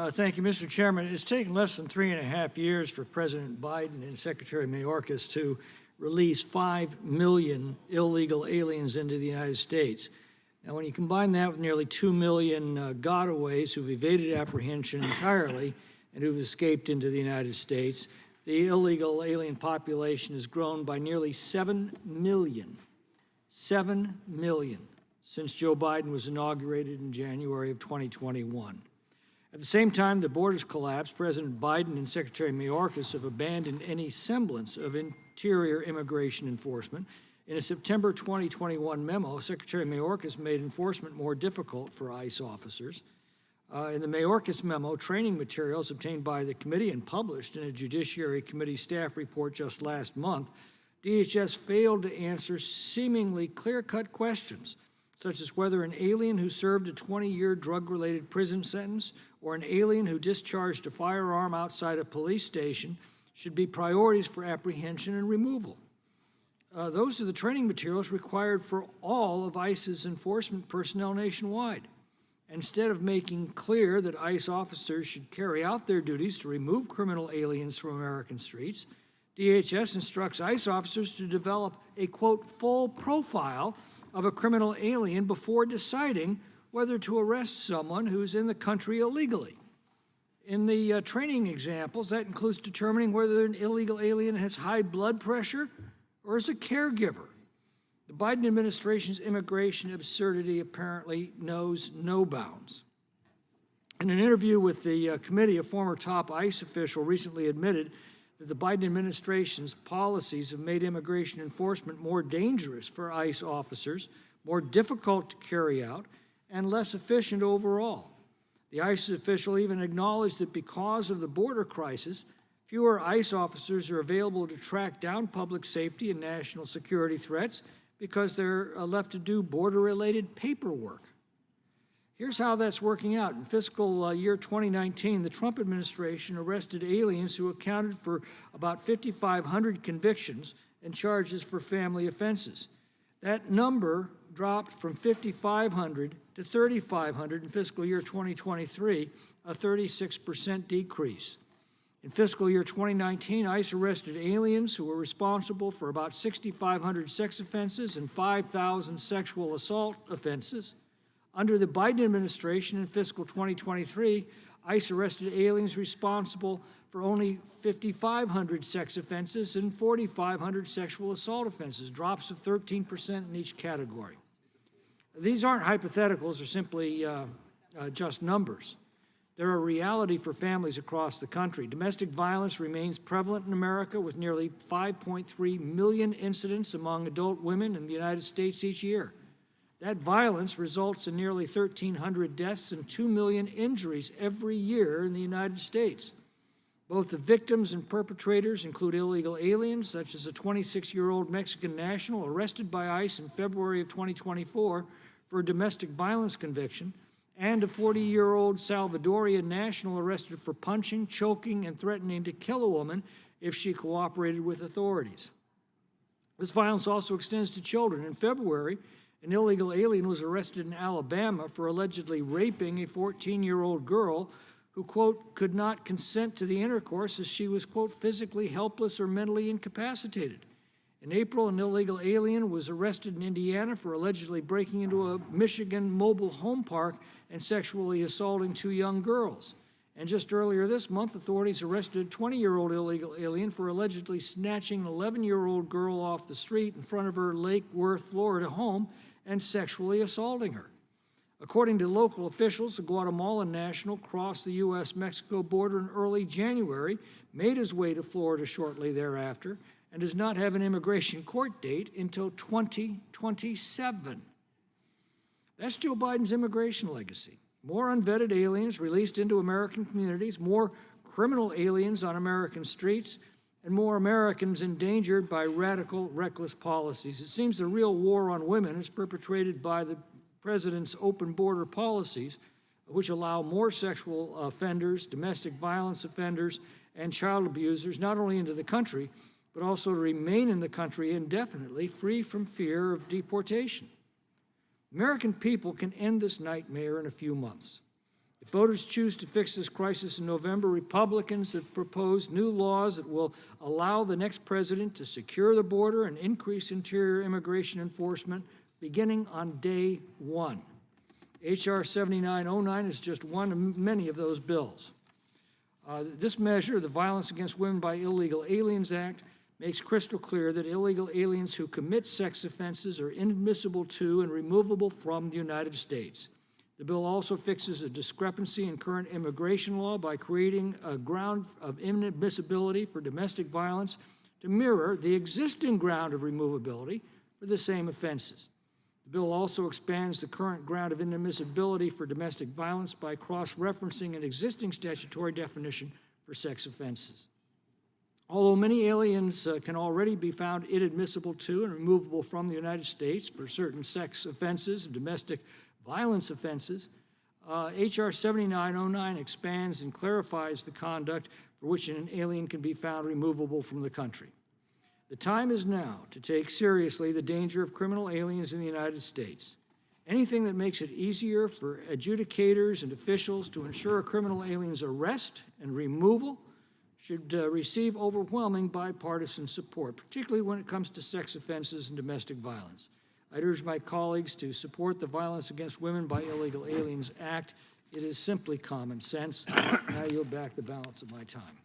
Thank you, Mr. Chairman. It's taken less than 3.5 years for President Biden and Secretary Mayorkas to release 5 million illegal aliens into the United States. Now, when you combine that with nearly 2 million gotaways who've evaded apprehension entirely and who've escaped into the United States, the illegal alien population has grown by nearly 7 million. 7 million since Joe Biden was inaugurated in January of 2021. At the same time the borders collapsed, President Biden and Secretary Mayorkas have abandoned any semblance of interior immigration enforcement. In a September 2021 memo, Secretary Mayorkas made enforcement more difficult for ICE officers. In the Mayorkas memo, training materials obtained by the committee and published in a Judiciary Committee staff report just last month, DHS failed to answer seemingly clear-cut questions, such as whether an alien who served a 20-year drug-related prison sentence or an alien who discharged a firearm outside a police station should be priorities for apprehension and removal. Those are the training materials required for all of ICE's enforcement personnel nationwide. Instead of making clear that ICE officers should carry out their duties to remove criminal aliens from American streets, DHS instructs ICE officers to develop a, quote, full profile of a criminal alien before deciding whether to arrest someone who's in the country illegally. In the training examples, that includes determining whether an illegal alien has high blood pressure or is a caregiver. The Biden administration's immigration absurdity apparently knows no bounds. In an interview with the committee, a former top ICE official recently admitted that the Biden administration's policies have made immigration enforcement more dangerous for ICE officers, more difficult to carry out, and less efficient overall. The ICE official even acknowledged that because of the border crisis, fewer ICE officers are available to track down public safety and national security threats because they're left to do border-related paperwork. Here's how that's working out. In fiscal year 2019, the Trump administration arrested aliens who accounted for about 5,500 convictions and charges for family offenses. That number dropped from 5,500 to 3,500 in fiscal year 2023, a 36% decrease. In fiscal year 2019, ICE arrested aliens who were responsible for about 6,500 sex offenses and 5,000 sexual assault offenses. Under the Biden administration in fiscal 2023, ICE arrested aliens responsible for only 5,500 sex offenses and 4,500 sexual assault offenses, drops of 13% in each category. These aren't hypotheticals or simply just numbers. They're a reality for families across the country. Domestic violence remains prevalent in America, with nearly 5.3 million incidents among adult women in the United States each year. That violence results in nearly 1,300 deaths and 2 million injuries every year in the United States. Both the victims and perpetrators include illegal aliens, such as a 26-year-old Mexican national arrested by ICE in February of 2024 for a domestic violence conviction, and a 40-year-old Salvadorian national arrested for punching, choking, and threatening to kill a woman if she cooperated with authorities. This violence also extends to children. In February, an illegal alien was arrested in Alabama for allegedly raping a 14-year-old girl who, quote, could not consent to the intercourse as she was, quote, physically helpless or mentally incapacitated. In April, an illegal alien was arrested in Indiana for allegedly breaking into a Michigan mobile home park and sexually assaulting 2 young girls. And just earlier this month, authorities arrested a 20-year-old illegal alien for allegedly snatching an 11-year-old girl off the street in front of her Lake Worth, Florida home and sexually assaulting her. According to local officials, the Guatemalan national crossed the U.S.-Mexico border in early January, made his way to Florida shortly thereafter, and does not have an immigration court date until 2027. That's Joe Biden's immigration legacy. More unvetted aliens released into American communities, more criminal aliens on American streets, and more Americans endangered by radical, reckless policies. It seems the real war on women is perpetrated by the president's open border policies, which allow more sexual offenders, domestic violence offenders, and child abusers not only into the country, but also to remain in the country indefinitely, free from fear of deportation. American people can end this nightmare in a few months. If voters choose to fix this crisis in November, Republicans have proposed new laws that will allow the next president to secure the border and increase interior immigration enforcement beginning on day one. H.R. 7909 is just one of many of those bills. This measure, the Violence Against Women by Illegal Aliens Act, makes crystal clear that illegal aliens who commit sex offenses are inadmissible to and removable from the United States. The bill also fixes a discrepancy in current immigration law by creating a ground of inadmissibility for domestic violence to mirror the existing ground of removability for the same offenses. The bill also expands the current ground of inadmissibility for domestic violence by cross-referencing an existing statutory definition for sex offenses. Although many aliens can already be found inadmissible to and removable from the United States for certain sex offenses and domestic violence offenses, H.R. 7909 expands and clarifies the conduct for which an alien can be found removable from the country. The time is now to take seriously the danger of criminal aliens in the United States. Anything that makes it easier for adjudicators and officials to ensure a criminal alien's arrest and removal should receive overwhelming bipartisan support, particularly when it comes to sex offenses and domestic violence. I'd urge my colleagues to support the Violence Against Women by Illegal Aliens Act. It is simply common sense. I yield back the balance of my time.